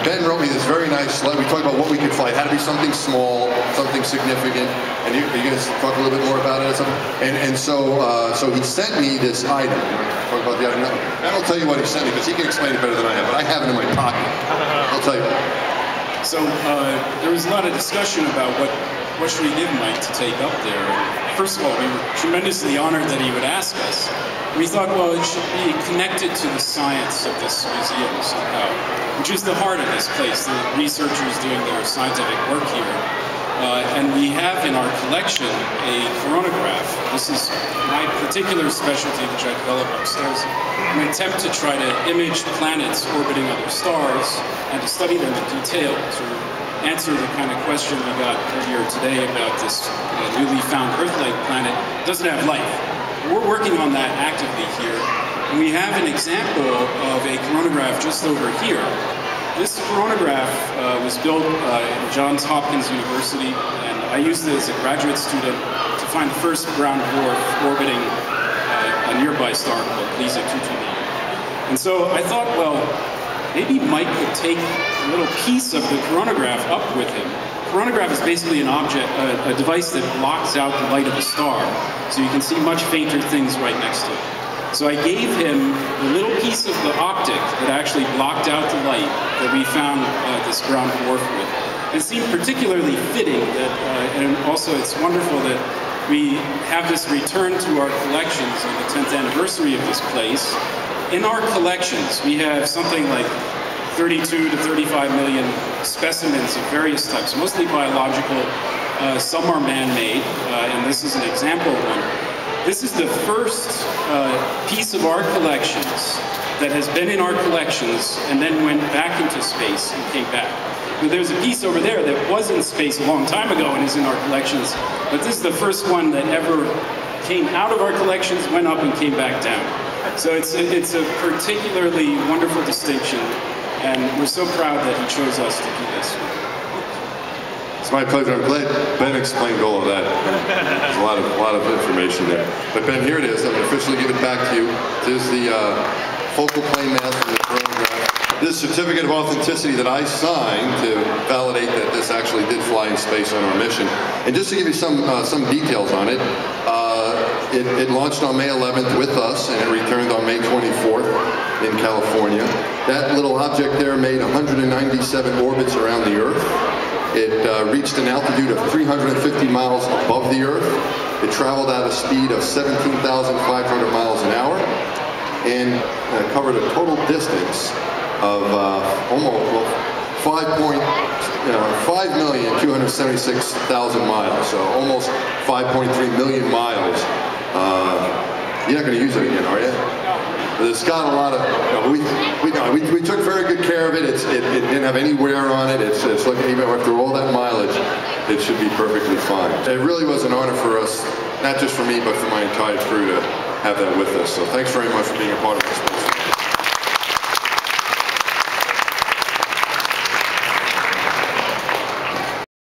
Ben wrote me this very nice letter. We talked about what we could fly. It had to be something small, something significant. And you guys talk a little bit more about it or something? And so he sent me this item. Talk about the item. I don't tell you what he sent me because he can explain it better than I have, but I have it in my pocket. I'll tell you. So there was a lot of discussion about what should we give Mike to take up there. First of all, we were tremendously honored that he would ask us. We thought, well, it should be connected to the science of this museum somehow, which is the heart of this place, the researchers doing their scientific work here. And we have in our collection a coronagraph. This is my particular specialty, which I developed upstairs. An attempt to try to image planets orbiting other stars and to study them in detail, to answer the kind of question we got earlier today about this newly found Earth-like planet. Does it have life? We're working on that actively here. And we have an example of a coronagraph just over here. This coronagraph was built in Johns Hopkins University, and I used it as a graduate student to find the first brown dwarf orbiting a nearby star called Gliese 229. And so I thought, well, maybe Mike could take a little piece of the coronagraph up with him. Coronagraph is basically an object, a device that blocks out the light of a star, so you can see much fainter things right next to it. So I gave him a little piece of the optic that actually blocked out the light that we found this brown dwarf with. It seemed particularly fitting that, and also it's wonderful that we have this return to our collections on the 10th anniversary of this place. In our collections, we have something like 32 to 35 million specimens of various types, mostly biological. Some are man-made, and this is an example of one. This is the first piece of our collections that has been in our collections and then went back into space and came back. Now, there's a piece over there that was in space a long time ago and is in our collections, but this is the first one that ever came out of our collections, went up and came back down. So it's a particularly wonderful distinction, and we're so proud that he chose us to do this. It's my pleasure. I'm glad Ben explained all of that. There's a lot of information there. But Ben, here it is. I'm going to officially give it back to you. This is the focal plane mass from the coronagraph. This certificate of authenticity that I signed to validate that this actually did fly in space on our mission. And just to give you some details on it, it launched on May 11th with us, and it returned on May 24th in California. That little object there made 197 orbits around the Earth. It reached an altitude of 350 miles above the Earth. It traveled at a speed of 17,500 miles an hour, and covered a total distance of almost 5,276,000 miles, so almost 5.3 million miles. You're not going to use it again, are you? It's got a lot of, we took very good care of it. It didn't have any wear on it. It's looking, even after all that mileage, it should be perfectly fine. It really was an honor for us, not just for me, but for my entire crew to have that with us. So thanks very much for being a part of this.